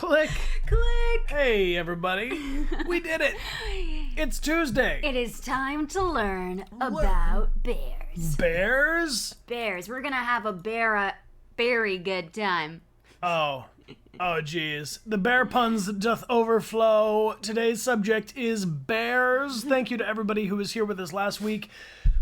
Click. Click. Hey, everybody. We did it. It's Tuesday. It is time to learn about bears. Bears? Bears. We're going to have a very good time. Oh, geez. The bear puns doth overflow. Today's subject is bears. Thank you to everybody who was here with us last week,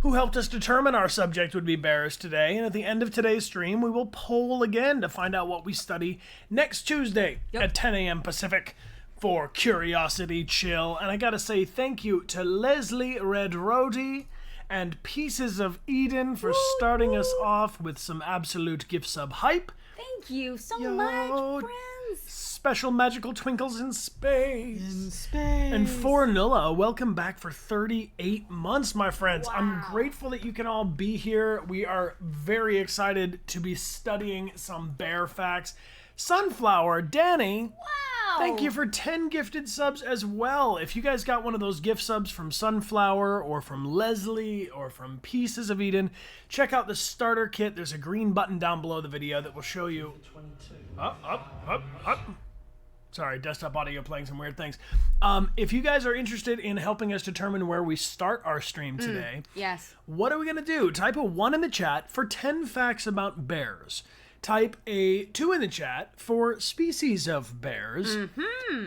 who helped us determine our subject would be bears today. And at the end of today's stream, we will poll again to find out what we study next Tuesday at 10 a.m. Pacific for Curiosity Chill. And I gotta say thank you to Leslie Red Rody and Pieces of Eden for starting us off with some absolute gift sub hype. Thank you so much, friends. Special magical twinkles in space. And for Nulla, welcome back for 38 months, my friends. Wow. I'm grateful that you can all be here. We are very excited to be studying some bear facts. Sunflower, Danny. Wow. Thank you for 10 gifted subs as well. If you guys got one of those gift subs from Sunflower or from Leslie or from Pieces of Eden, check out the starter kit. There's a green button down below the video that will show you. Up. Sorry, desktop audio playing some weird things. If you guys are interested in helping us determine where we start our stream today, Yes. what are we going to do? Type a 1 in the chat for 10 facts about bears. Type a 2 in the chat for species of bears.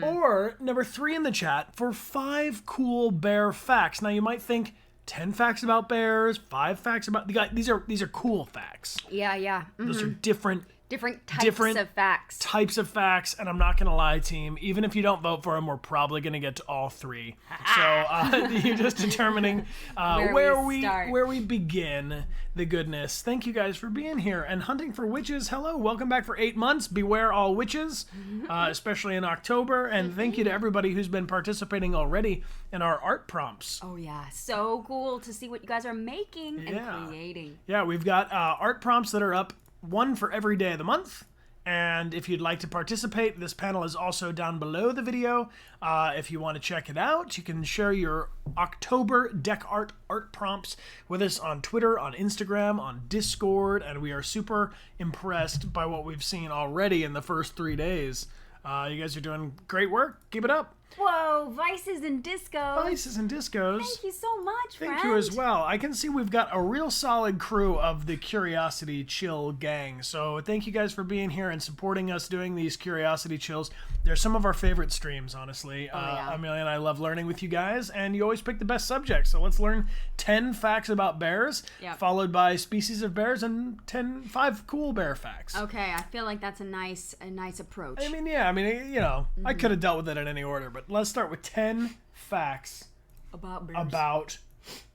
Or number 3 in the chat for 5 cool bear facts. Now you might think 10 facts about bears, 5 facts about these are cool facts. Yeah. Those are different Different types of facts. And I'm not gonna lie, team, even if you don't vote for them, we're probably gonna get to all 3. So you're just determining where we begin the goodness. Thank you guys for being here. And Hunting for Witches, hello, welcome back for 8 months. Beware all witches, especially in October. And thank you to everybody who's been participating already in our art prompts. Oh yeah, so cool to see what you guys are making and creating. Yeah, we've got art prompts that are up, one for every day of the month. And if you'd like to participate, this panel is also down below the video. If you want to check it out, you can share your October Dechart art prompts with us on Twitter, on Instagram, on Discord, and we are super impressed by what we've seen already in the first 3 days. You guys are doing great work. Keep it up. Whoa, Vices and Discos. Vices and Discos. Thank you so much, friend. Thank you as well. I can see we've got a real solid crew of the Curiosity Chill gang. So thank you guys for being here and supporting us doing these Curiosity Chills. They're some of our favorite streams, honestly. Amelia and I love learning with you guys, and you always pick the best subjects. So let's learn 10 facts about bears, followed by species of bears, and 5 cool bear facts. Okay, I feel like that's a nice approach. I mean, I could have dealt with it in any order, but let's start with 10 facts about bears. About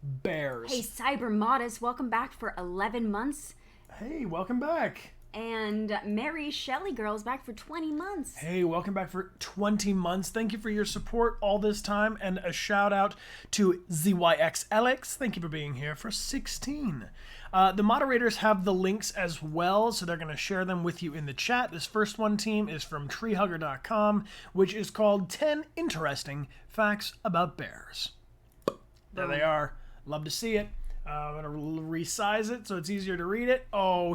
bears. Hey, Cyber Modest, welcome back for 11 months. Hey, welcome back. And Mary Shelley Girl's back for 20 months. Hey, welcome back for 20 months. Thank you for your support all this time. And a shout out to ZYXLX. Thank you for being here for 16. The moderators have the links as well, so they're going to share them with you in the chat. This first one, team, is from treehugger.com, which is called 10 Interesting Facts About Bears. There they are. Love to see it. I'm going to resize it so it's easier to read it. Oh,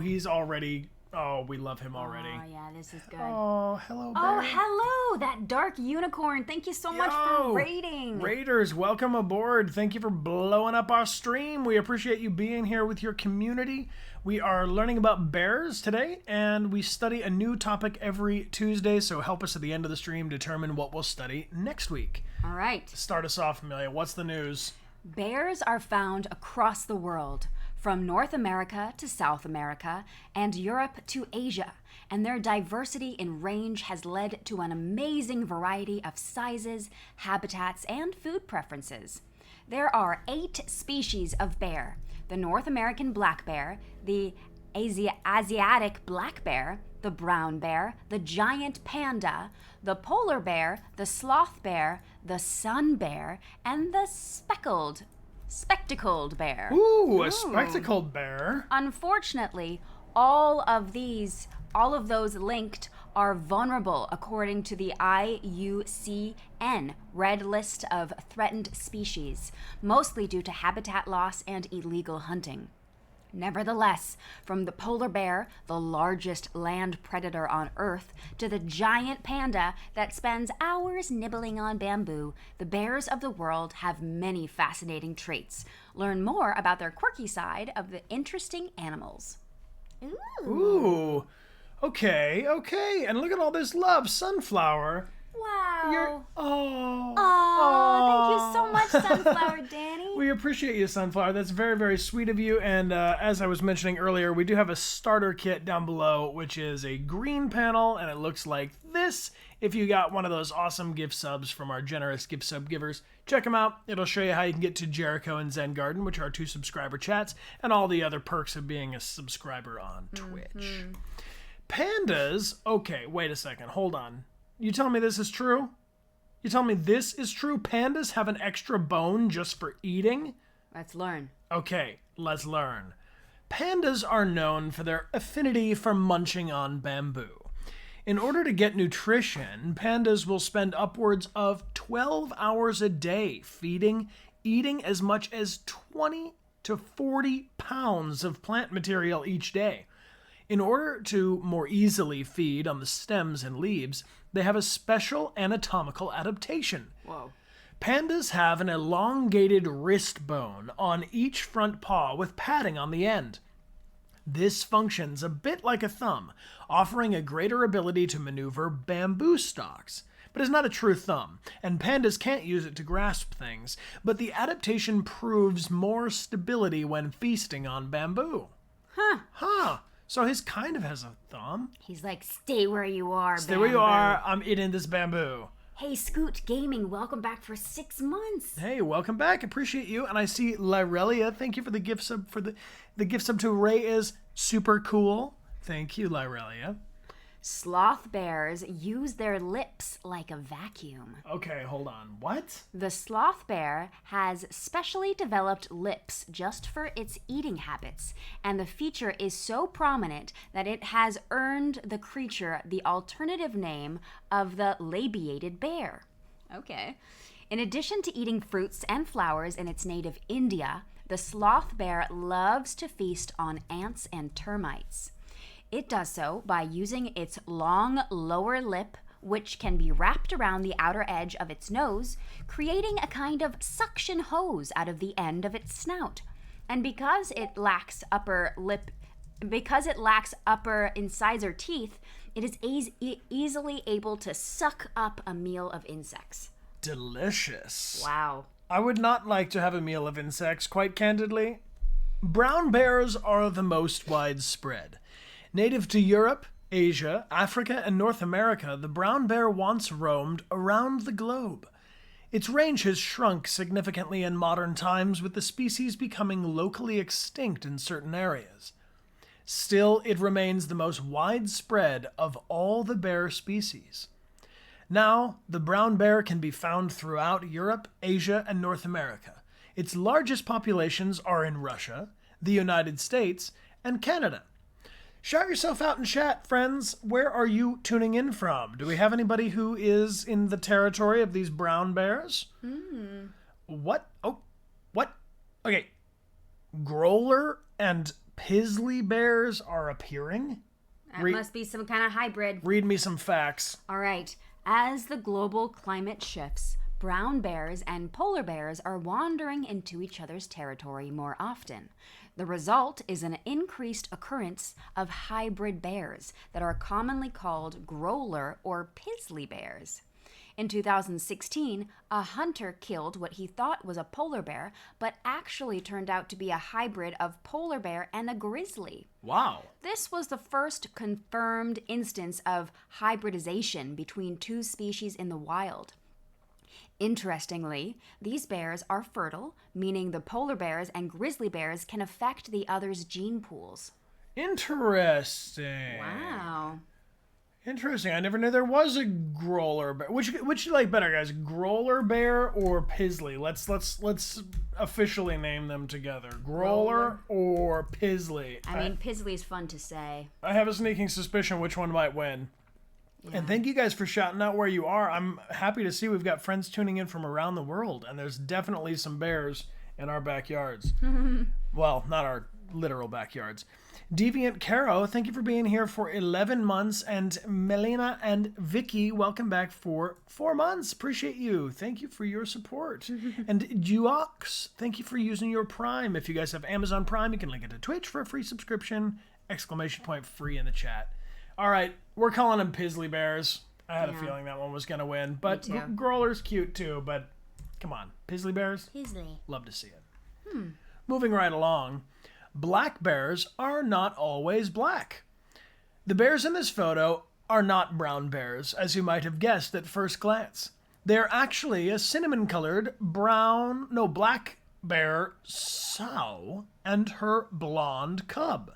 we love him already. Oh, yeah, this is good. Oh, hello, Bear. Oh, hello, that dark unicorn. Thank you so much for raiding. Raiders, welcome aboard. Thank you for blowing up our stream. We appreciate you being here with your community. We are learning about bears today, and we study a new topic every Tuesday, so help us at the end of the stream determine what we'll study next week. All right. Start us off, Amelia. What's the news? Bears are found across the world, from North America to South America and Europe to Asia, and their diversity in range has led to an amazing variety of sizes, habitats, and food preferences. There are 8 species of bear: the North American black bear, the Asiatic black bear, the brown bear, the giant panda, the polar bear, the sloth bear, the sun bear, and the spectacled bear. Ooh, a spectacled bear. Unfortunately, all of those linked are vulnerable according to the IUCN Red List of Threatened Species, mostly due to habitat loss and illegal hunting. Nevertheless, from the polar bear, the largest land predator on Earth, to the giant panda that spends hours nibbling on bamboo, the bears of the world have many fascinating traits. Learn more about their quirky side of the interesting animals. Ooh. Okay. And look at all this love. Sunflower. Wow. Oh, thank you so much, Sunflower Danny. We appreciate you, Sunflower. That's very, very sweet of you. And as I was mentioning earlier, we do have a starter kit down below, which is a green panel, and it looks like this. If you got one of those awesome gift subs from our generous gift sub givers, check them out. It'll show you how you can get to Jericho and Zen Garden, which are our 2 subscriber chats, and all the other perks of being a subscriber on Twitch. Pandas. Okay, wait a second. Hold on. You telling me this is true? You telling me this is true? Pandas have an extra bone just for eating? Let's learn. Okay, let's learn. Pandas are known for their affinity for munching on bamboo. In order to get nutrition, pandas will spend upwards of 12 hours a day feeding, eating as much as 20 to 40 pounds of plant material each day. In order to more easily feed on the stems and leaves, they have a special anatomical adaptation. Whoa. Pandas have an elongated wrist bone on each front paw with padding on the end. This functions a bit like a thumb, offering a greater ability to maneuver bamboo stalks. But it's not a true thumb, and pandas can't use it to grasp things, but the adaptation proves more stability when feasting on bamboo. Huh. So his kind of has a thumb. He's like, stay where you are, Stay where you are, I'm eating this bamboo. Hey, Scoot Gaming, welcome back for 6 months. Hey, welcome back. Appreciate you. And I see Lyrelia. Thank you for the gift sub. The gift sub to Ray is super cool. Thank you, Lyrelia. Sloth bears use their lips like a vacuum. Okay, hold on. What? The sloth bear has specially developed lips just for its eating habits, and the feature is so prominent that it has earned the creature the alternative name of the labiated bear. Okay. In addition to eating fruits and flowers in its native India, the sloth bear loves to feast on ants and termites. It does so by using its long lower lip, which can be wrapped around the outer edge of its nose, creating a kind of suction hose out of the end of its snout. And because it lacks upper incisor teeth, it is easily able to suck up a meal of insects. Delicious. Wow. I would not like to have a meal of insects, quite candidly. Brown bears are the most widespread. Native to Europe, Asia, Africa, and North America, the brown bear once roamed around the globe. Its range has shrunk significantly in modern times, with the species becoming locally extinct in certain areas. Still, it remains the most widespread of all the bear species. Now, the brown bear can be found throughout Europe, Asia, and North America. Its largest populations are in Russia, the United States, and Canada. Shout yourself out in chat, friends. Where are you tuning in from? Do we have anybody who is in the territory of these brown bears? What? Oh, what? Okay. Growler and Pizzly bears are appearing? That must be some kind of hybrid. Read me some facts. All right. As the global climate shifts, brown bears and polar bears are wandering into each other's territory more often. The result is an increased occurrence of hybrid bears that are commonly called growler or Pizzly bears. In 2016, a hunter killed what he thought was a polar bear, but actually turned out to be a hybrid of polar bear and a grizzly. Wow. This was the first confirmed instance of hybridization between two species in the wild. Interestingly, these bears are fertile, meaning the polar bears and grizzly bears can affect the other's gene pools. Interesting. Wow. Interesting. I never knew there was a growler bear. Which you like better, guys? Growler bear or Pizzly? Let's officially name them together. Growler or Pizzly? I mean, Pizzly's fun to say. I have a sneaking suspicion which one might win. Yeah. And thank you guys for shouting out where you are. I'm happy to see we've got friends tuning in from around the world, and there's definitely some bears in our backyards. Well, not our literal backyards. Deviant Caro, thank you for being here for 11 months. And Melina and Vicky, welcome back for 4 months. Appreciate you. Thank you for your support. And Duox, thank you for using your Prime. If you guys have Amazon Prime, you can link it to Twitch for a free subscription. ! Free in the chat. All right, we're calling them Pizzly Bears. I had a feeling that one was going to win. But Growler's cute too, but come on. Pizzly Bears? Pizzly. Love to see it. Moving right along. Black bears are not always black. The bears in this photo are not brown bears, as you might have guessed at first glance. They're actually a cinnamon-colored black bear sow and her blonde cub.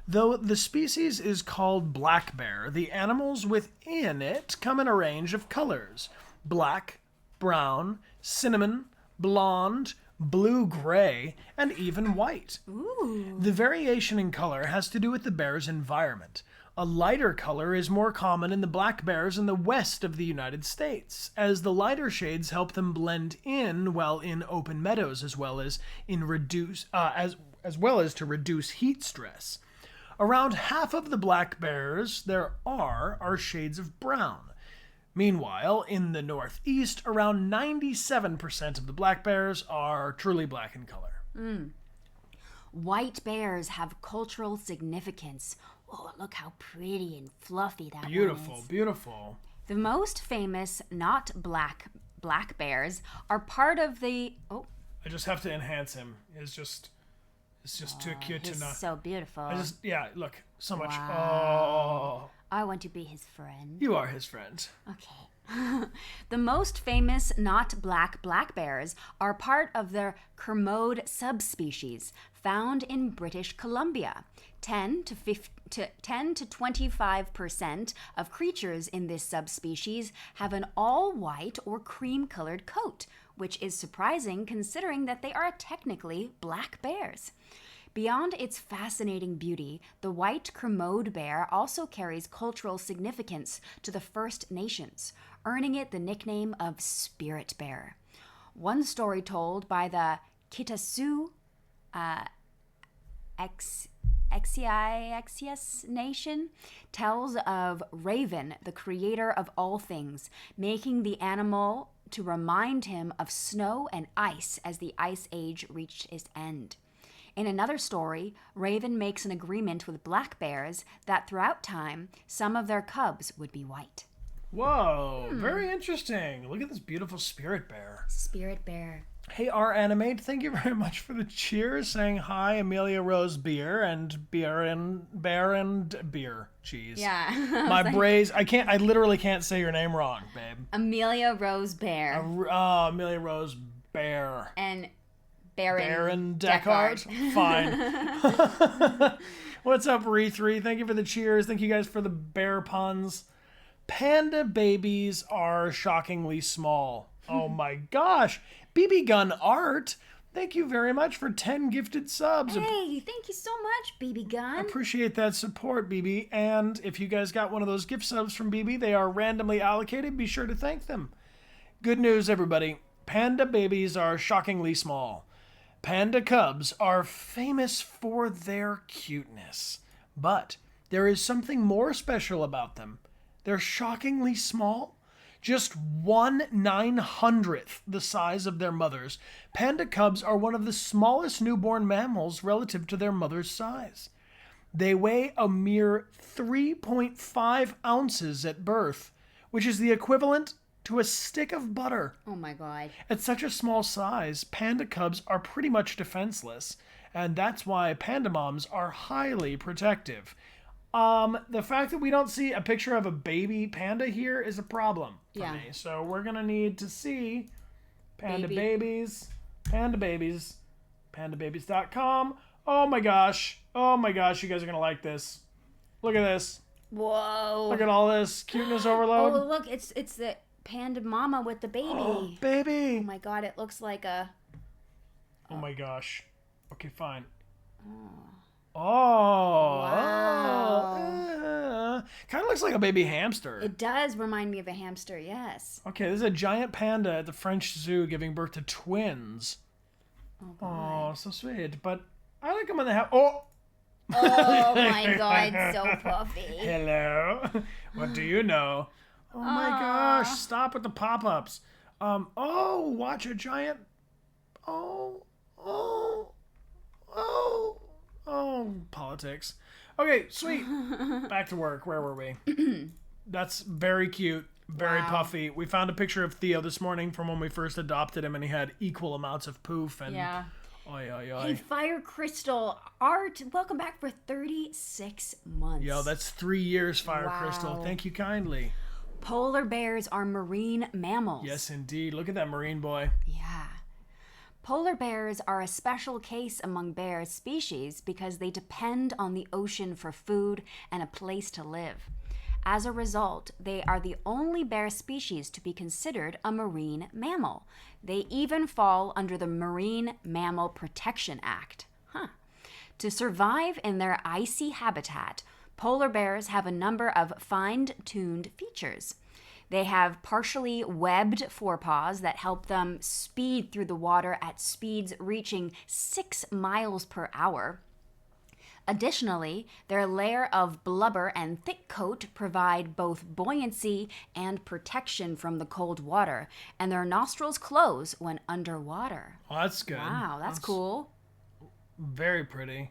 Though the species is called black bear, the animals within it come in a range of colors: black, brown, cinnamon, blonde, blue-gray, and even white. Ooh. The variation in color has to do with the bear's environment. A lighter color is more common in the black bears in the west of the United States, as the lighter shades help them blend in while in open meadows, as well as to reduce heat stress. Around half of the black bears there are shades of brown. Meanwhile, in the Northeast, around 97% of the black bears are truly black in color. White bears have cultural significance. Oh, look how pretty and fluffy that one is. Beautiful, beautiful. The most famous not black bears are part of the... Oh. I just have to enhance him. It's just too cute to not... He's so beautiful. Look, so much. Wow. Oh. I want to be his friend. You are his friend. Okay. The most famous not black bears are part of the Kermode subspecies found in British Columbia. 10 to 25% of creatures in this subspecies have an all-white or cream-colored coat, which is surprising considering that they are technically black bears. Beyond its fascinating beauty, the white Kermode bear also carries cultural significance to the First Nations, earning it the nickname of Spirit Bear. One story told by the Kitasoo Exius Nation tells of Raven, the creator of all things, making the animal to remind him of snow and ice as the Ice Age reached its end. In another story, Raven makes an agreement with black bears that throughout time, some of their cubs would be white. Whoa, very interesting. Look at this beautiful spirit bear. Spirit bear. Hey, Animate, thank you very much for the cheers, saying hi, Amelia Rose Beer and Beer and Beer. Jeez. Yeah. My brains, I literally can't say your name wrong, babe. Amelia Rose Bear. Amelia Rose Bear. And Bryan Dechart. Fine. What's up, Re3? Thank you for the cheers. Thank you guys for the bear puns. Panda babies are shockingly small. Oh my gosh. BB Gun Art, thank you very much for 10 gifted subs. Hey, thank you so much, BB Gun. Appreciate that support, BB. And if you guys got one of those gift subs from BB, they are randomly allocated. Be sure to thank them. Good news, everybody. Panda babies are shockingly small. Panda cubs are famous for their cuteness. But there is something more special about them. They're shockingly small. Just 1/900th the size of their mothers. Panda cubs are one of the smallest newborn mammals relative to their mother's size. They weigh a mere 3.5 ounces at birth, which is the equivalent to a stick of butter. Oh my god. At such a small size, panda cubs are pretty much defenseless, and that's why panda moms are highly protective. The fact that we don't see a picture of a baby panda here is a problem for me. So we're going to need to see panda babies, pandababies.com. Oh my gosh, you guys are going to like this. Look at this. Whoa. Look at all this cuteness overload. Oh, look, it's the panda mama with the baby. Oh, baby. Oh my god, it looks like a... Oh my gosh. Okay, fine. Oh. Wow. Kind of looks like a baby hamster. It does remind me of a hamster, yes. Okay, this is a giant panda at the French Zoo giving birth to twins. Oh, God. Oh, so sweet. But I like them when they have... Oh! Oh my god, so puffy. Hello. What do you know? Oh my gosh, stop with the pop-ups. Oh, watch a giant... Oh, politics. Okay, sweet. Back to work. Where were we? That's very cute. Very puffy. We found a picture of Theo this morning from when we first adopted him, and he had equal amounts of poof and... Yeah. Oy, oy, oy. Hey, Fire Crystal Art, welcome back for 36 months. Yo, that's 3 years, Fire Crystal. Thank you kindly. Polar bears are marine mammals. Yes, indeed. Look at that marine boy. Yeah. Polar bears are a special case among bear species because they depend on the ocean for food and a place to live. As a result, they are the only bear species to be considered a marine mammal. They even fall under the Marine Mammal Protection Act. To survive in their icy habitat, polar bears have a number of fine-tuned features. They have partially webbed forepaws that help them speed through the water at speeds reaching 6 miles per hour. Additionally, their layer of blubber and thick coat provide both buoyancy and protection from the cold water, and their nostrils close when underwater. Oh, that's good. Wow, that's cool. Very pretty.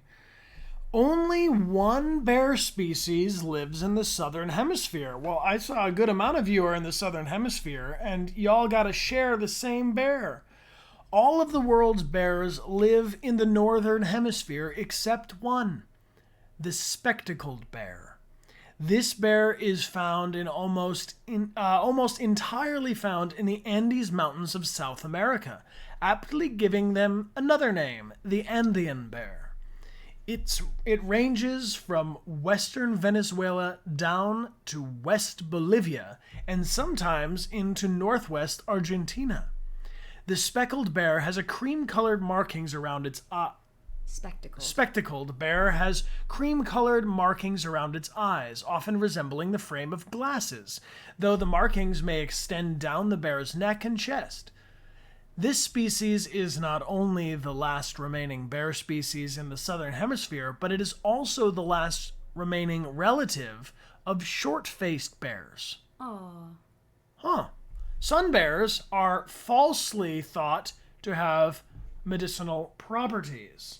Only one bear species lives in the southern hemisphere. Well, I saw a good amount of you are in the southern hemisphere, and y'all got to share the same bear. All of the world's bears live in the northern hemisphere except one, the spectacled bear. This bear is found in almost entirely found in the Andes Mountains of South America, aptly giving them another name, the Andean bear. It ranges from western Venezuela down to West Bolivia and sometimes into northwest Argentina. The speckled bear has a cream-colored markings around its Spectacled bear has cream-colored markings around its eyes, often resembling the frame of glasses, though the markings may extend down the bear's neck and chest. This species is not only the last remaining bear species in the southern hemisphere, but it is also the last remaining relative of short-faced bears. Oh. Huh. Sun bears are falsely thought to have medicinal properties.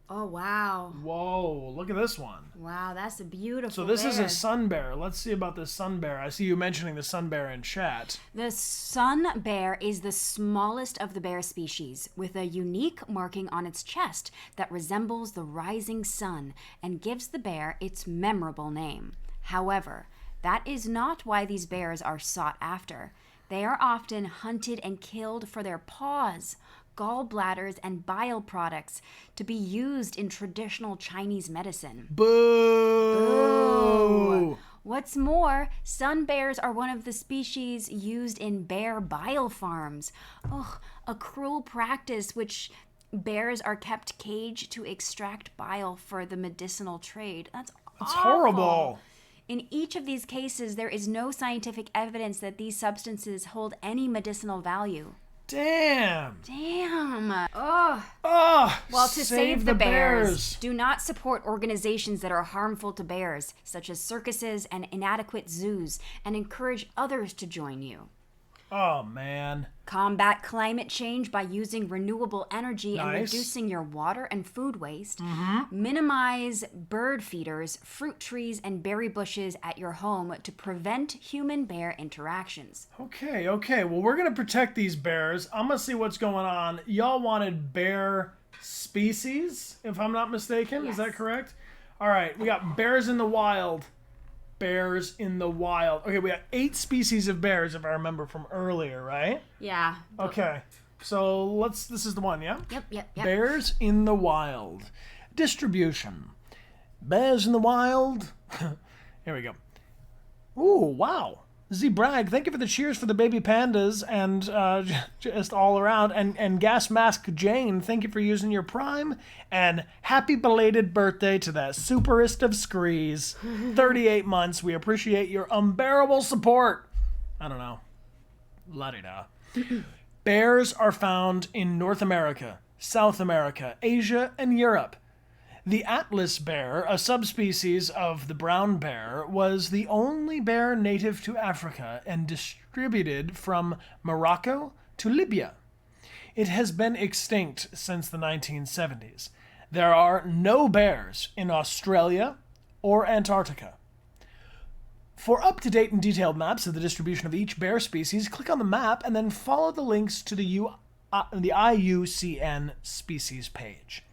Oh, wow. Whoa, look at this one. Wow, that's a beautiful So this is bear. a sun bear. Let's see about this sun bear. I see you mentioning the sun bear in chat. The sun bear is the smallest of the bear species, with a unique marking on its chest that resembles the rising sun and gives the bear its memorable name. However, that is not why these bears are sought after. They are often hunted and killed for their paws, gallbladders, and bile products to be used in traditional Chinese medicine. Boo! What's more, sun bears are one of the species used in bear bile farms. Ugh, a cruel practice which bears are kept caged to extract bile for the medicinal trade. That's It's awful. horrible. In each of these cases, there is no scientific evidence that these substances hold any medicinal value. Damn. Ugh. Oh, Well, to save the bears, do not support organizations that are harmful to bears, such as circuses and inadequate zoos, and encourage others to join you. Oh, man. Combat climate change by using renewable energy and Nice. reducing your water and food waste. Minimize bird feeders, fruit trees, and berry bushes at your home to prevent human-bear interactions. Okay. Well, we're going to protect these bears. I'm going to see what's going on. Y'all wanted bear species, if I'm not mistaken. Is that Yes. correct? All right. We got bears in the wild. Bears in the wild. Okay, we got 8 species of bears, if I remember from earlier, right? Yeah. Okay. So this is the one, yeah? Yep. Bears in the wild. Distribution. Bears in the wild. Here we go. Ooh, wow. Z Bragg, thank you for the cheers for the baby pandas and just all around. And Gas Mask Jane, thank you for using your Prime. And happy belated birthday to that superest of screes. 38 months. We appreciate your unbearable support. I don't know. La-di-da. Bears are found in North America, South America, Asia, and Europe. The Atlas bear, a subspecies of the brown bear, was the only bear native to Africa and distributed from Morocco to Libya. It has been extinct since the 1970s. There are no bears in Australia or Antarctica. For up-to-date and detailed maps of the distribution of each bear species, click on the map and then follow the links to the IUCN species page.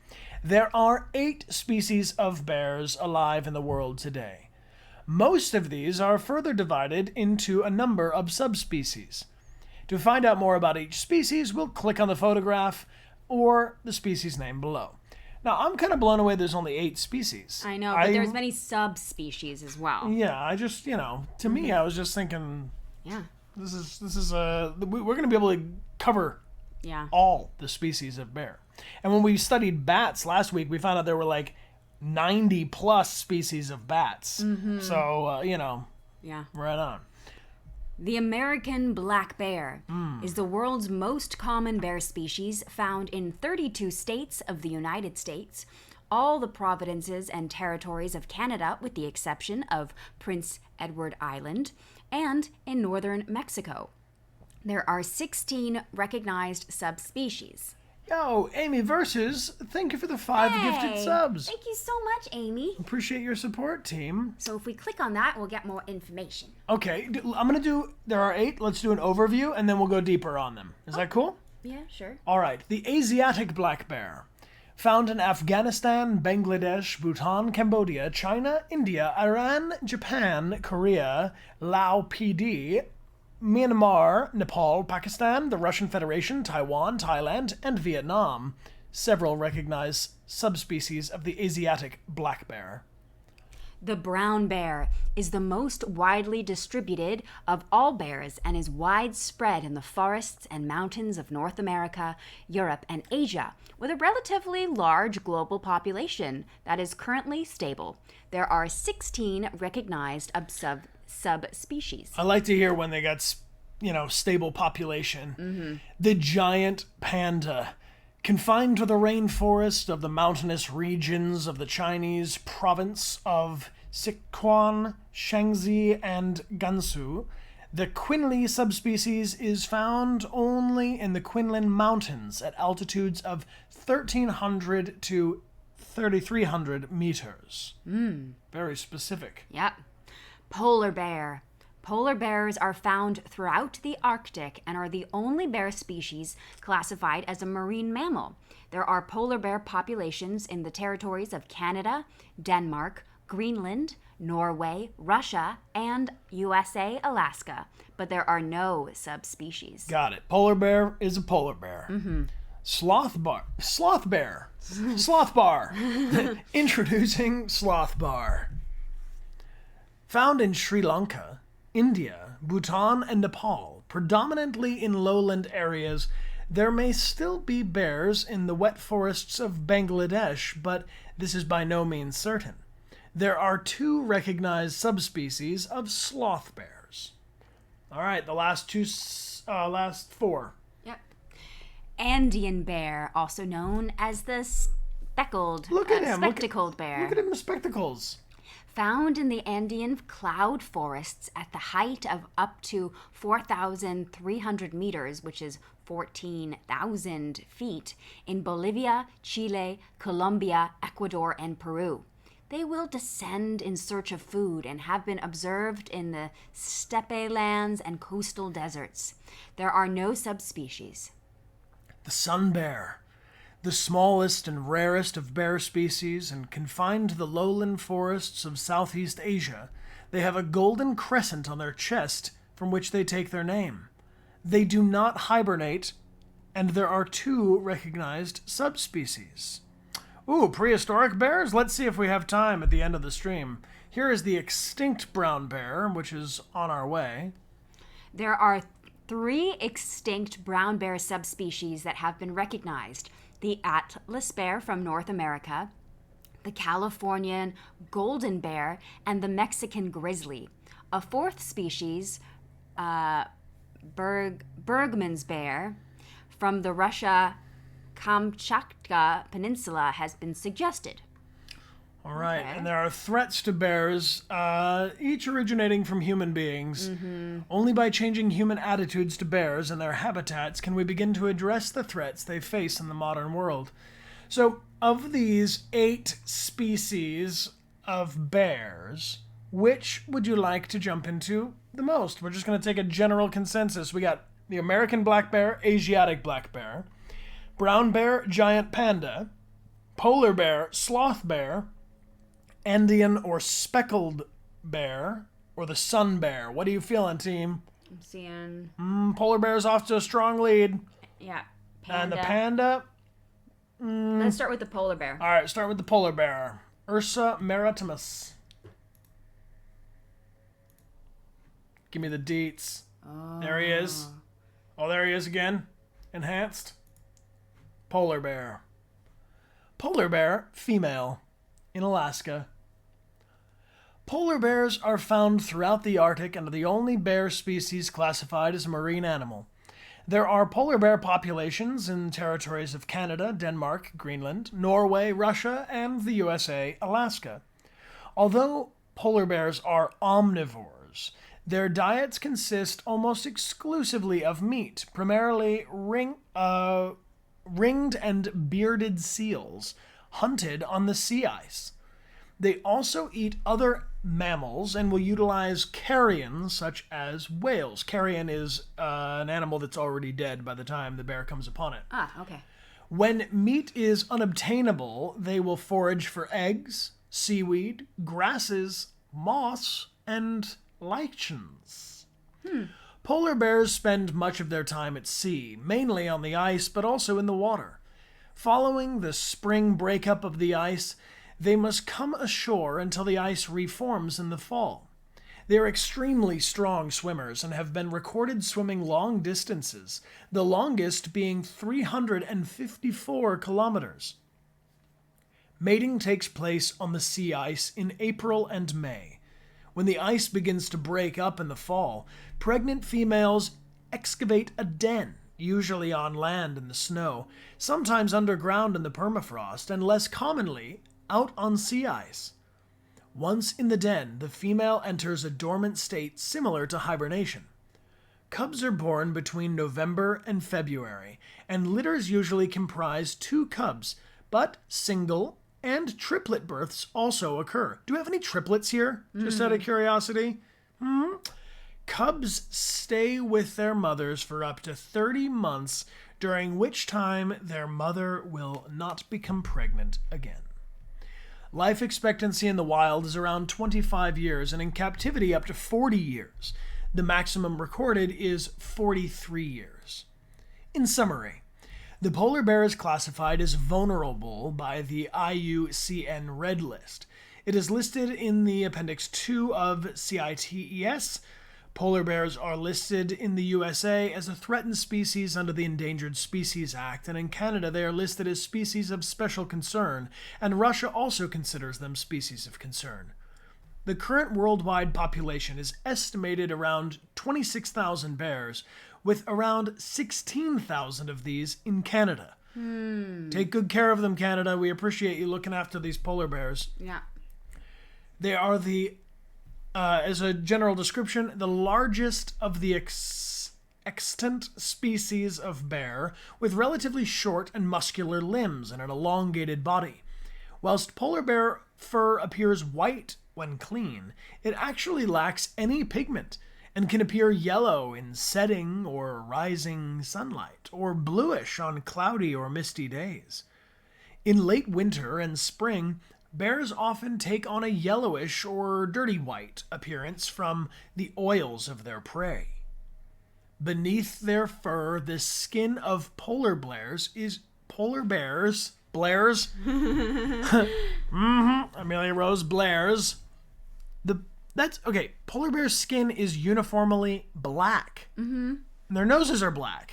There are 8 species of bears alive in the world today. Most of these are further divided into a number of subspecies. To find out more about each species, we'll click on the photograph or the species name below. Now, I'm kind of blown away there's only 8 species. I know, but there's many subspecies as well. Yeah, I just, to me, I was just thinking, Yeah. we're going to be able to cover all the species of bear. And when we studied bats last week, we found out there were like 90 plus species of bats. So, right on. The American black bear is the world's most common bear species, found in 32 states of the United States, all the provinces and territories of Canada with the exception of Prince Edward Island, and in northern Mexico. There are 16 recognized subspecies. Yo, Amy Versus, thank you for the 5 gifted subs. Thank you so much, Amy. Appreciate your support, team. So if we click on that, we'll get more information. Okay, there are 8, let's do an overview, and then we'll go deeper on them. Is that cool? Yeah, sure. All right, the Asiatic black bear. Found in Afghanistan, Bangladesh, Bhutan, Cambodia, China, India, Iran, Japan, Korea, Laos PD, Myanmar, Nepal, Pakistan, the Russian Federation, Taiwan, Thailand, and Vietnam. Several recognized subspecies of the Asiatic black bear. The brown bear is the most widely distributed of all bears and is widespread in the forests and mountains of North America, Europe, and Asia, with a relatively large global population that is currently stable. There are 16 recognized subspecies. I like to hear when they got, stable population. The giant panda, confined to the rainforest of the mountainous regions of the Chinese province of Sichuan, Shaanxi, and Gansu. The Qinli subspecies is found only in the Quinlan Mountains at altitudes of 1,300 to 3,300 meters. Very specific. Yep. Polar bear. Polar bears are found throughout the Arctic and are the only bear species classified as a marine mammal. There are polar bear populations in the territories of Canada, Denmark, Greenland, Norway, Russia, and USA, Alaska, but there are no subspecies. Got it. Polar bear is a polar bear. Sloth bear. Sloth bar. Introducing sloth bar. Found in Sri Lanka, India, Bhutan, and Nepal, predominantly in lowland areas, there may still be bears in the wet forests of Bangladesh, but this is by no means certain. There are 2 recognized subspecies of sloth bears. All right, the last 4. Yep. Andean bear, also known as the spectacled bear. Look at him in spectacles. Found in the Andean cloud forests at the height of up to 4,300 meters, which is 14,000 feet, in Bolivia, Chile, Colombia, Ecuador, and Peru. They will descend in search of food and have been observed in the steppe lands and coastal deserts. There are no subspecies. The sun bear, the smallest and rarest of bear species and confined to the lowland forests of Southeast Asia, they have a golden crescent on their chest from which they take their name. They do not hibernate, and there are 2 recognized subspecies. Ooh, prehistoric bears? Let's see if we have time at the end of the stream. Here is the extinct brown bear, which is on our way. There are 3 extinct brown bear subspecies that have been recognized. The Atlas bear from North America, the Californian golden bear, and the Mexican grizzly. A 4th species, Bergman's bear, from the Russia Kamchatka Peninsula has been suggested. All right, Okay. and there are threats to bears, each originating from human beings. Only by changing human attitudes to bears and their habitats can we begin to address the threats they face in the modern world. So, of these 8 species of bears, which would you like to jump into the most? We're just going to take a general consensus. We got the American black bear, Asiatic black bear, brown bear, giant panda, polar bear, sloth bear, Andean or speckled bear, or the sun bear. What are you feeling, team? I'm seeing. Polar bear's off to a strong lead. Yeah. And the Panda. panda. Let's start with the polar bear. All right, start with the polar bear. Ursa maritimus. Give me the deets. Oh. There he is. Oh, there he is again. Enhanced. Polar bear. Polar bear, female, in Alaska. Polar bears are found throughout the Arctic and are the only bear species classified as a marine animal. There are polar bear populations in territories of Canada, Denmark, Greenland, Norway, Russia, and the USA, Alaska. Although polar bears are omnivores, their diets consist almost exclusively of meat, primarily ringed and bearded seals, hunted on the sea ice. They also eat other mammals and will utilize carrion, such as whales. Carrion is an animal that's already dead by the time the bear comes upon it. Ah, okay. When meat is unobtainable, they will forage for eggs, seaweed, grasses, moss, and lichens. Polar bears spend much of their time at sea, mainly on the ice, but also in the water. Following the spring breakup of the ice, they must come ashore until the ice reforms in the fall. They are extremely strong swimmers and have been recorded swimming long distances, the longest being 354 kilometers. Mating takes place on the sea ice in April and May. When the ice begins to break up in the fall, pregnant females excavate a den, usually on land in the snow, sometimes underground in the permafrost, and less commonly, out on sea ice. Once in the den, the female enters a dormant state similar to hibernation. Cubs are born between November and February, and litters usually comprise 2 cubs, but single and triplet births also occur. Do we have any triplets here? Just out of curiosity. Cubs stay with their mothers for up to 30 months, during which time their mother will not become pregnant again. Life expectancy in the wild is around 25 years, and in captivity up to 40 years. The maximum recorded is 43 years. In summary, the polar bear is classified as vulnerable by the IUCN Red List. It is listed in the Appendix 2 of CITES. Polar bears are listed in the USA as a threatened species under the Endangered Species Act, and in Canada they are listed as species of special concern, and Russia also considers them species of concern. The current worldwide population is estimated around 26,000 bears, with around 16,000 of these in Canada. Take good care of them, Canada. We appreciate you looking after these polar bears. Yeah. They are as a general description, the largest of the extant species of bear, with relatively short and muscular limbs and an elongated body. Whilst polar bear fur appears white when clean, it actually lacks any pigment and can appear yellow in setting or rising sunlight, or bluish on cloudy or misty days. In late winter and spring, bears often take on a yellowish or dirty white appearance from the oils of their prey. Beneath their fur, the skin of polar bears. Amelia Rose Blair's. Polar bear's skin is uniformly black. Their noses are black.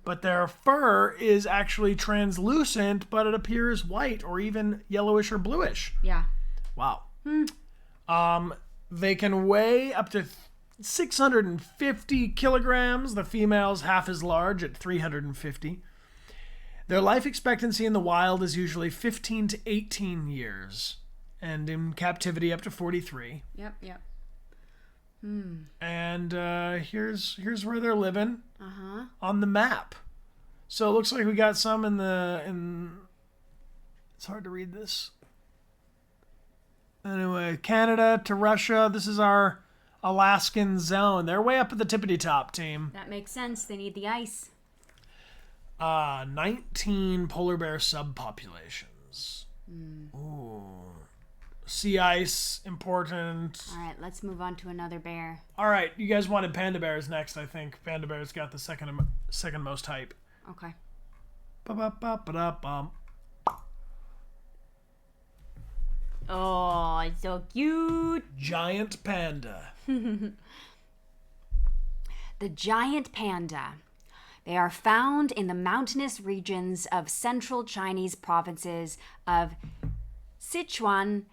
But their fur is actually translucent, but it appears white or even yellowish or bluish. Yeah. Wow. They can weigh up to 650 kilograms. The female's half as large at 350. Their life expectancy in the wild is usually 15 to 18 years. and in captivity up to 43. Yep. And here's where they're living Uh-huh. on the map. So it looks like we got some in it's hard to read this. Anyway, Canada to Russia. This is our Alaskan zone. They're way up at the tippity top, team. That makes sense. They need the ice. 19 polar bear subpopulations. Ooh. Sea ice, important. All right, let's move on to another bear. All right, you guys wanted panda bears next, I think. Panda bears got the second most hype. Okay. Ba-ba-ba-ba-da-bum. Oh, it's so cute. Giant panda. The giant panda. They are found in the mountainous regions of central Chinese provinces of Sichuan,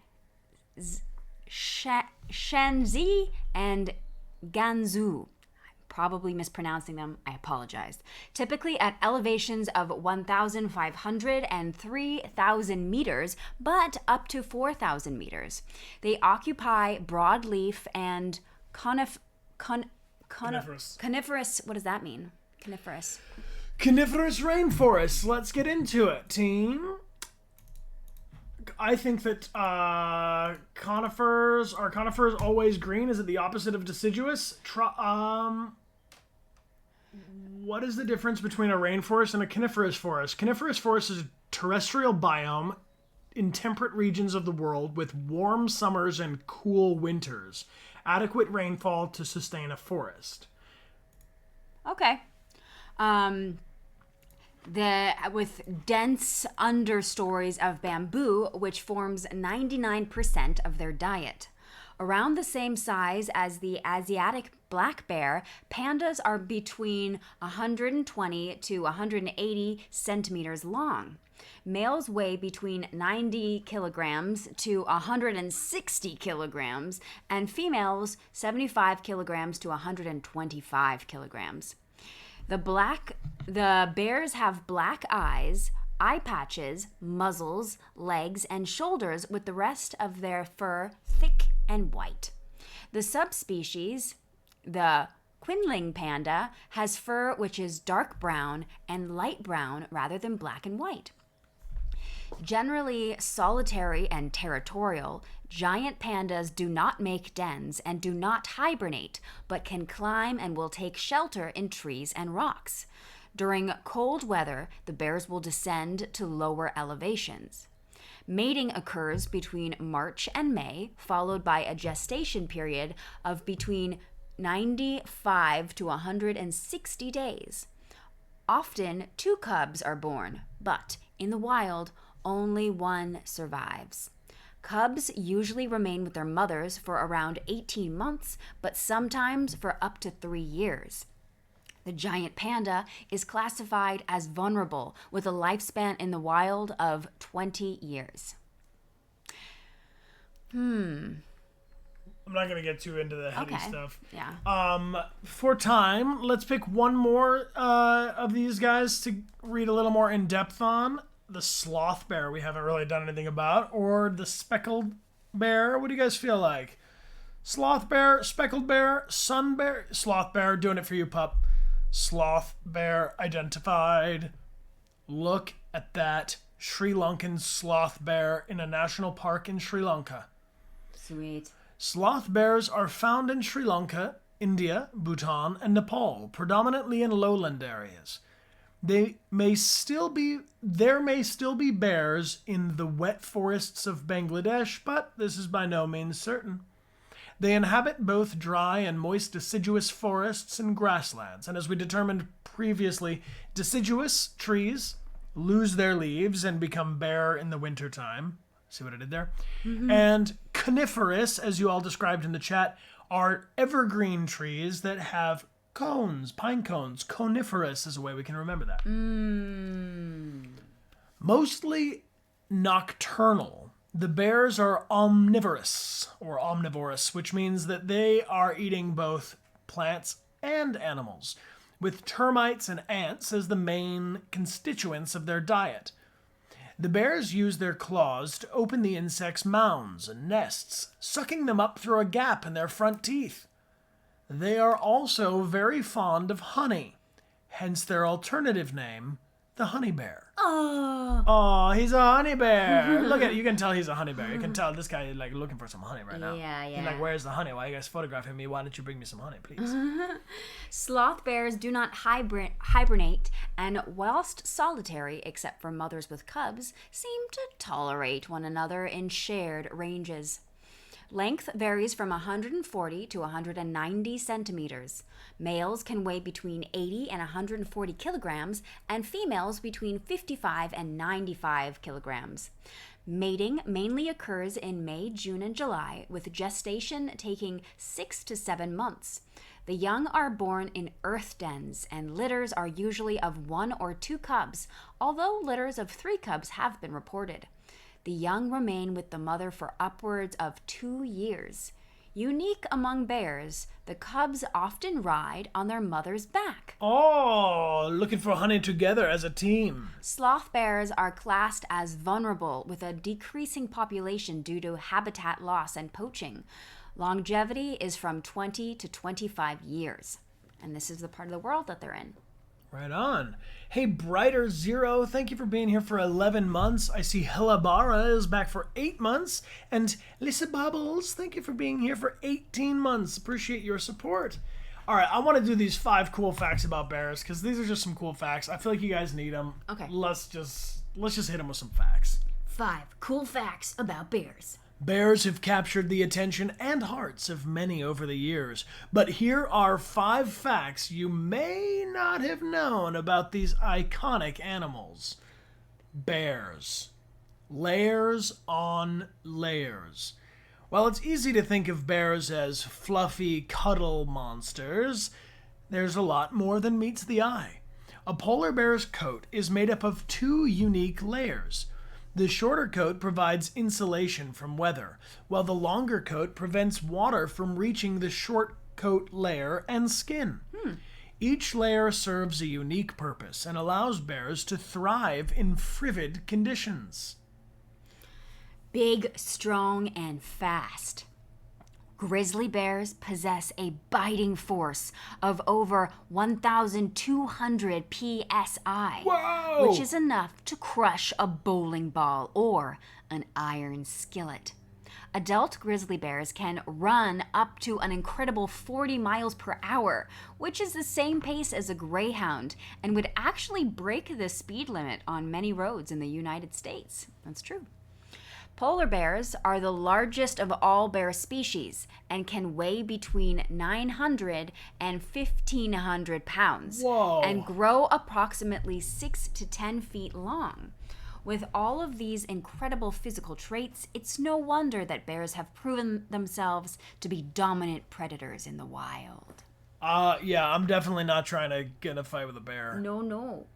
Shanxi, and Gansu. Probably mispronouncing them, I apologize. Typically at elevations of 1,500 and 3,000 meters, but up to 4,000 meters. They occupy broadleaf and coniferous. What does that mean? Coniferous. Coniferous rainforests. Let's get into it, team. I think that conifers always green? Is it the opposite of deciduous? What is the difference between a rainforest and a coniferous forest? Coniferous forest is a terrestrial biome in temperate regions of the world with warm summers and cool winters. Adequate rainfall to sustain a forest. Okay. With dense understories of bamboo, which forms 99% of their diet. Around the same size as the Asiatic black bear, pandas are between 120 to 180 centimeters long. Males weigh between 90 kilograms to 160 kilograms, and females 75 kilograms to 125 kilograms. The bears have black eyes, eye patches, muzzles, legs, and shoulders, with the rest of their fur thick and white. The subspecies, the Quinling panda, has fur which is dark brown and light brown rather than black and white. Generally solitary and territorial, giant pandas do not make dens and do not hibernate, but can climb and will take shelter in trees and rocks. During cold weather, the bears will descend to lower elevations. Mating occurs between March and May, followed by a gestation period of between 95 to 160 days. Often, 2 cubs are born, but in the wild, only 1 survives. Cubs usually remain with their mothers for around 18 months, but sometimes for up to 3 years. The giant panda is classified as vulnerable, with a lifespan in the wild of 20 years. I'm not going to get too into the heady stuff. Yeah. For time, let's pick one more of these guys to read a little more in depth on. The sloth bear, we haven't really done anything about, or the speckled bear. What do you guys feel like? Sloth bear, speckled bear, sun bear, sloth bear, doing it for you, pup. Sloth bear identified. Look at that Sri Lankan sloth bear in a national park in Sri Lanka. Sweet. Sloth bears are found in Sri Lanka, India, Bhutan, and Nepal, predominantly in lowland areas. There may still be bears in the wet forests of Bangladesh, but this is by no means certain. They inhabit both dry and moist deciduous forests and grasslands, and as we determined previously, deciduous trees lose their leaves and become bare in the wintertime. See what I did there? Mm-hmm. And coniferous, as you all described in the chat, are evergreen trees that have cones, pine cones. Coniferous is a way we can remember that. Mostly nocturnal. The bears are omnivorous, which means that they are eating both plants and animals, with termites and ants as the main constituents of their diet. The bears use their claws to open the insects' mounds and nests, sucking them up through a gap in their front teeth. They are also very fond of honey, hence their alternative name, the honey bear. Oh, he's a honey bear. Look at, you can tell he's a honey bear. You can tell this guy is like looking for some honey right now. Yeah. He's like, where's the honey? Why are you guys photographing me? Why don't you bring me some honey, please? Sloth bears do not hibernate, and whilst solitary, except for mothers with cubs, seem to tolerate one another in shared ranges. Length varies from 140 to 190 centimeters. Males can weigh between 80 and 140 kilograms, and females between 55 and 95 kilograms. Mating mainly occurs in May, June, and July, with gestation taking 6 to 7 months. The young are born in earth dens, and litters are usually of 1 or 2 cubs, although litters of 3 cubs have been reported. The young remain with the mother for upwards of 2 years. Unique among bears, the cubs often ride on their mother's back. Oh, looking for honey together as a team. Sloth bears are classed as vulnerable, with a decreasing population due to habitat loss and poaching. Longevity is from 20 to 25 years. And this is the part of the world that they're in. Right on. Hey, Brighter Zero, thank you for being here for 11 months. I see Hillabara is back for 8 months. And Lisa Bubbles, thank you for being here for 18 months. Appreciate your support. All right, I want to do these 5 cool facts about bears because these are just some cool facts. I feel like you guys need them. Okay. Let's just hit them with some facts. 5 cool facts about bears. Bears have captured the attention and hearts of many over the years, but here are 5 facts you may not have known about these iconic animals. Bears. Layers on layers. While it's easy to think of bears as fluffy cuddle monsters, there's a lot more than meets the eye. A polar bear's coat is made up of 2 unique layers. The shorter coat provides insulation from weather, while the longer coat prevents water from reaching the short coat layer and skin. Each layer serves a unique purpose and allows bears to thrive in frigid conditions. Big, strong, and fast. Grizzly bears possess a biting force of over 1,200 psi, Whoa! which is enough to crush a bowling ball or an iron skillet. Adult grizzly bears can run up to an incredible 40 miles per hour, which is the same pace as a greyhound, and would actually break the speed limit on many roads in the United States. That's true. Polar bears are the largest of all bear species and can weigh between 900 and 1,500 pounds. Whoa. And grow approximately 6 to 10 feet long. With all of these incredible physical traits, it's no wonder that bears have proven themselves to be dominant predators in the wild. Yeah, I'm definitely not trying to get in a fight with a bear. No.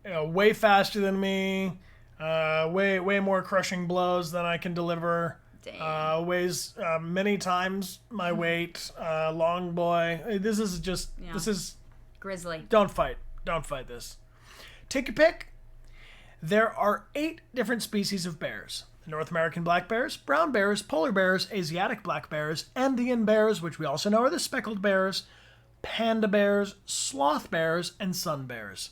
Way faster than me. Way more crushing blows than I can deliver. Dang. Weighs many times my weight. Long boy. This is Grizzly. Don't fight this. Take your pick. There are 8 different species of bears. North American black bears, brown bears, polar bears, Asiatic black bears, Andean bears, which we also know are the speckled bears, panda bears, sloth bears, and sun bears.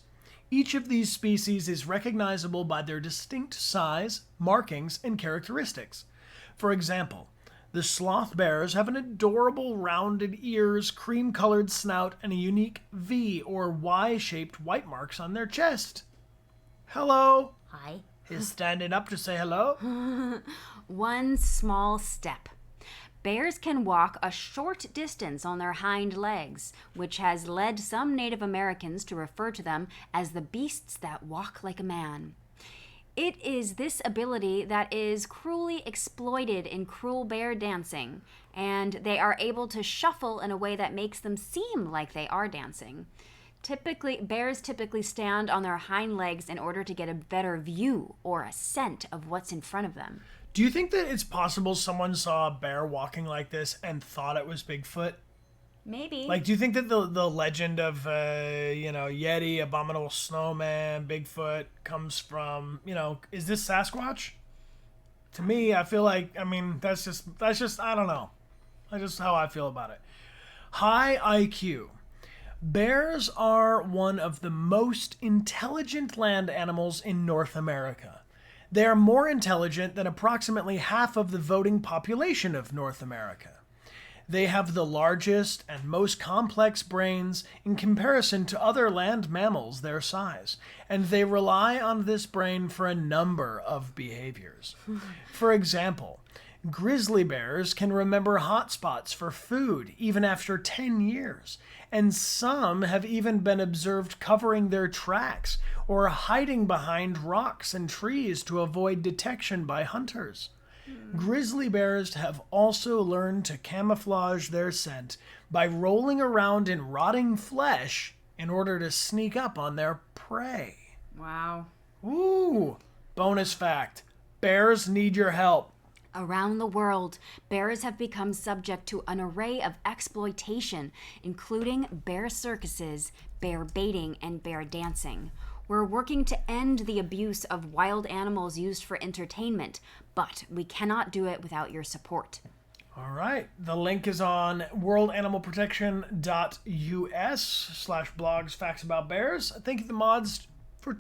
Each of these species is recognizable by their distinct size, markings, and characteristics. For example, the sloth bears have an adorable rounded ears, cream-colored snout, and a unique V or Y-shaped white marks on their chest. Hello. Hi. He's standing up to say hello. One small step. Bears can walk a short distance on their hind legs, which has led some Native Americans to refer to them as the beasts that walk like a man. It is this ability that is cruelly exploited in cruel bear dancing, and they are able to shuffle in a way that makes them seem like they are dancing. Bears typically stand on their hind legs in order to get a better view or a scent of what's in front of them. Do you think that it's possible someone saw a bear walking like this and thought it was Bigfoot? Maybe. Like, do you think that the legend of, Yeti, Abominable Snowman, Bigfoot comes from, is this Sasquatch? To me, I feel like, that's just, I don't know. That's just how I feel about it. High IQ. Bears are one of the most intelligent land animals in North America. They are more intelligent than approximately half of the voting population of North America. They have the largest and most complex brains in comparison to other land mammals their size, and they rely on this brain for a number of behaviors. For example, grizzly bears can remember hotspots for food even after 10 years, and some have even been observed covering their tracks or hiding behind rocks and trees to avoid detection by hunters. Grizzly bears have also learned to camouflage their scent by rolling around in rotting flesh in order to sneak up on their prey. Wow. Ooh! Bonus fact. Bears need your help. Around the world, bears have become subject to an array of exploitation, including bear circuses, bear baiting, and bear dancing. We're working to end the abuse of wild animals used for entertainment, but we cannot do it without your support. All right. The link is on worldanimalprotection.us/blogs facts about bears. Thank you to the mods for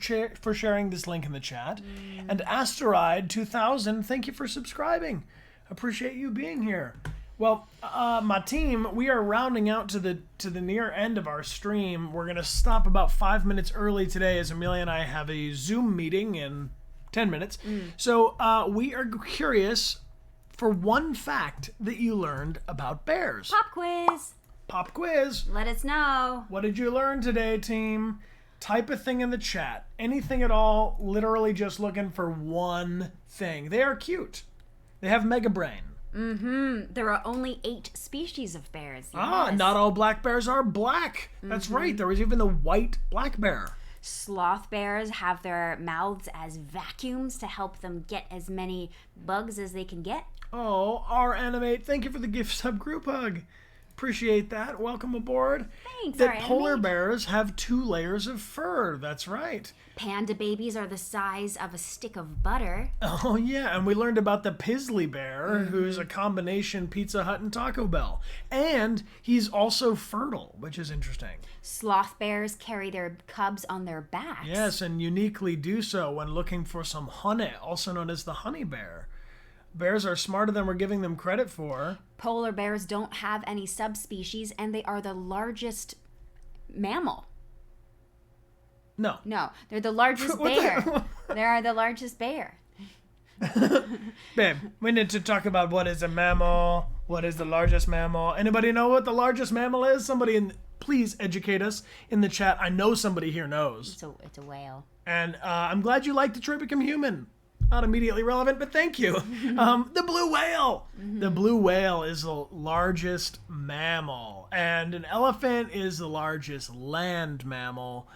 sharing this link in the chat. And Asteroid 2000, thank you for subscribing. Appreciate you being here. Well, my team, we are rounding out to the near end of our stream. We're gonna stop about 5 minutes early today, as Amelia and I have a Zoom meeting in 10 minutes. So we are curious for one fact that you learned about bears. Pop quiz! Pop quiz. Let us know. What did you learn today, team? Type a thing in the chat. Anything at all. Literally just looking for one thing. They are cute. They have mega brain. There are only 8 species of bears. Yes. Not all black bears are black. That's right. There was even a white black bear. Sloth bears have their mouths as vacuums to help them get as many bugs as they can get. Oh, R-Animate, thank you for the gift sub group hug. Appreciate that. Welcome aboard. Thanks, That R-Animate. polar bears have 2 layers of fur. That's right. Panda babies are the size of a stick of butter. Oh, yeah. And we learned about the Pizzly bear, who's a combination Pizza Hut and Taco Bell. And he's also fertile, which is interesting. Sloth bears carry their cubs on their backs. Yes, and uniquely do so when looking for some honey, also known as the honey bear. Bears are smarter than we're giving them credit for. Polar bears don't have any subspecies, and they are the largest mammal. No. No, they're the largest bear. They are the largest bear. Babe, we need to talk about what is a mammal, what is the largest mammal. Anybody know what the largest mammal is? Please educate us in the chat. I know somebody here knows. It's a whale. And I'm glad you like Detroit Become Human. Not immediately relevant, but thank you. The blue whale. The blue whale is the largest mammal, and an elephant is the largest land mammal.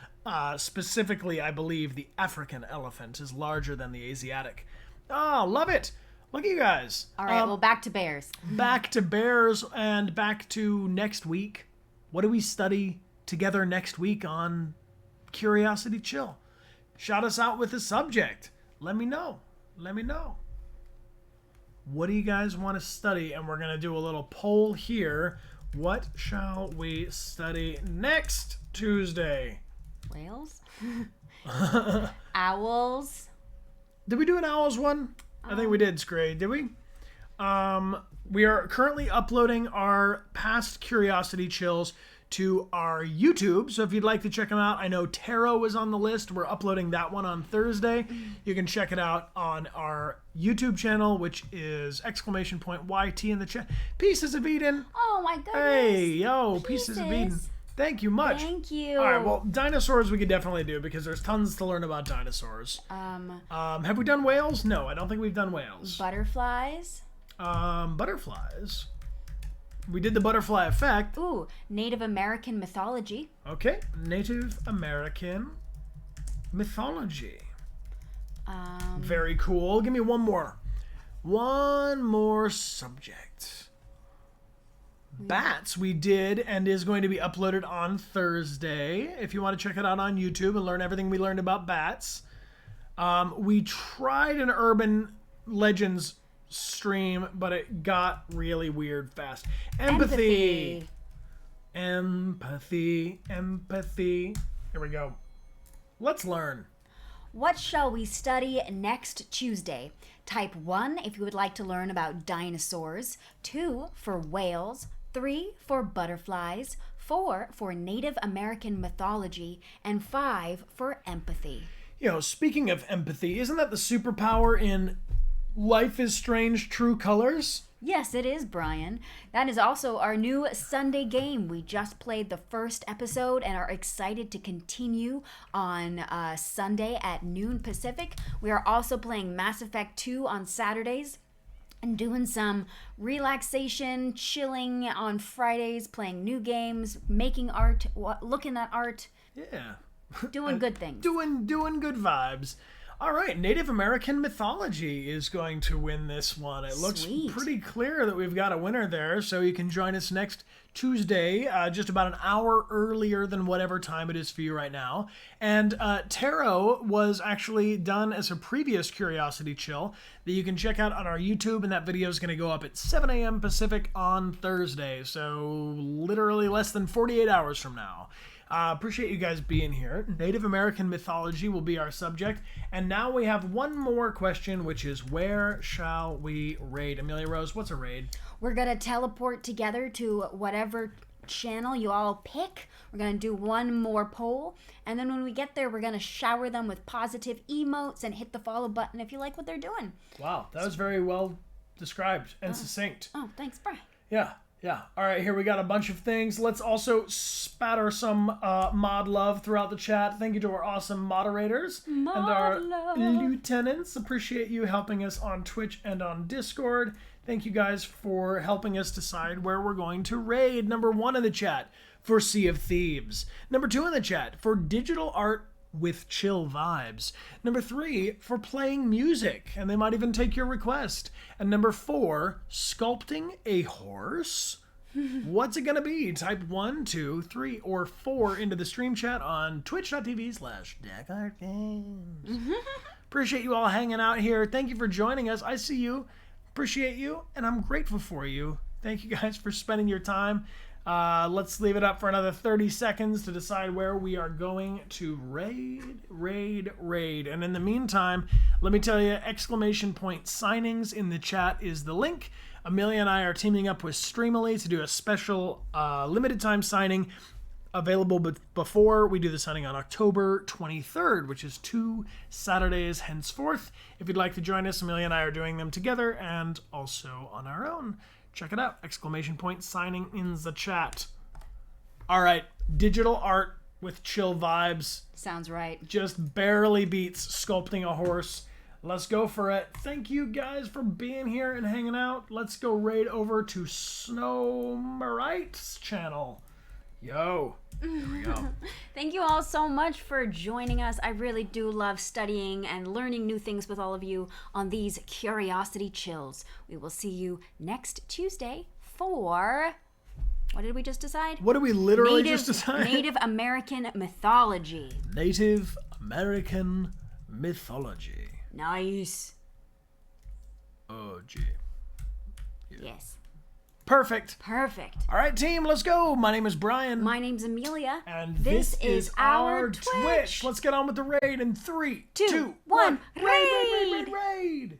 Specifically, I believe the African elephant is larger than the Asiatic. Oh, love it. Look at you guys. All right, well, back to bears. Back to bears and back to next week. What do we study together next week on Curiosity Chill? Shout us out with a subject. Let me know. What do you guys want to study? And we're going to do a little poll here. What shall we study next Tuesday? Whales? Owls? Did we do an owls one? I think we did, Scray. Did we? We are currently uploading our past Curiosity Chills to our YouTube, so if you'd like to check them out, I know Tarot is on the list. We're uploading that one on Thursday. You can check it out on our YouTube channel, which is !YT in the chat. Pieces of Eden. Oh my goodness. Hey, yo, Pieces of Eden. Thank you much. Thank you. All right, well, dinosaurs we could definitely do because there's tons to learn about dinosaurs. Have we done whales? No, I don't think we've done whales. Butterflies? Butterflies. We did the butterfly effect. Ooh, Native American mythology. Okay, Native American mythology. Very cool. Give me one more. One more subject. bats we did and is going to be uploaded on Thursday. If you want to check it out on YouTube and learn everything we learned about bats. We tried an urban legends stream, but it got really weird fast. Empathy. Here we go. Let's learn. What shall we study next Tuesday? Type 1 if you would like to learn about dinosaurs, 2 for whales, 3 for butterflies, 4 for Native American mythology, and 5 for empathy. You know, speaking of empathy, isn't that the superpower in Life is Strange True Colors? Yes, it is, Brian. That is also our new Sunday game. We just played the first episode and are excited to continue on Sunday at noon Pacific. We are also playing Mass Effect 2 on Saturdays and doing some relaxation, chilling on Fridays, playing new games, making art, looking at art. Yeah. Doing good things. Doing good vibes. All right, Native American mythology is going to win this one. It looks Sweet. pretty clear that we've got a winner there, so you can join us next Tuesday, just about an hour earlier than whatever time it is for you right now. And Tarot was actually done as a previous Curiosity Chill that you can check out on our YouTube, and that video is going to go up at 7 a.m. Pacific on Thursday, so literally less than 48 hours from now. Appreciate you guys being here. Native American mythology will be our subject. And now we have one more question, which is where shall we raid? Amelia Rose, what's a raid? We're going to teleport together to whatever channel you all pick. We're going to do one more poll. And then when we get there, we're going to shower them with positive emotes and hit the follow button if you like what they're doing. Wow, that was very well described and succinct. Oh, thanks, Brian. Yeah. All right, here we got a bunch of things. Let's also spatter some mod love throughout the chat. Thank you to our awesome moderators and our lieutenants. Appreciate you helping us on Twitch and on Discord. Thank you guys for helping us decide where we're going to raid. Number 1 in the chat for Sea of Thieves. Number 2 in the chat for digital art with chill vibes. Number 3 for playing music, and they might even take your request. And number 4, sculpting a horse. What's it gonna be? Type 1, 2, 3, or 4 into the stream chat on twitch.tv/DechaartGames. Appreciate you all hanging out here. Thank you for joining us. I see you, appreciate you, and I'm grateful for you. Thank you guys for spending your time. Let's leave it up for another 30 seconds to decide where we are going to raid. And in the meantime, let me tell you, ! signings in the chat is the link. Amelia and I are teaming up with Streamily to do a special limited time signing available before we do the signing on October 23rd, which is 2 Saturdays henceforth. If you'd like to join us, Amelia and I are doing them together and also on our own. Check it out! ! signing in the chat. All right, digital art with chill vibes. Sounds right. Just barely beats sculpting a horse. Let's go for it. Thank you guys for being here and hanging out. Let's go raid over to Snowmarite's channel. Yo, here we go. Thank you all so much for joining us. I really do love studying and learning new things with all of you on these Curiosity Chills. We will see you next Tuesday for... What did we just decide? What did we literally just decide? Native American mythology. Native American mythology. Nice. Oh, gee. Yeah. Yes. Perfect. All right, team, let's go. My name is Brian. My name's Amelia. And this is our Twitch. Let's get on with the raid in 3, 2, 1. Raid!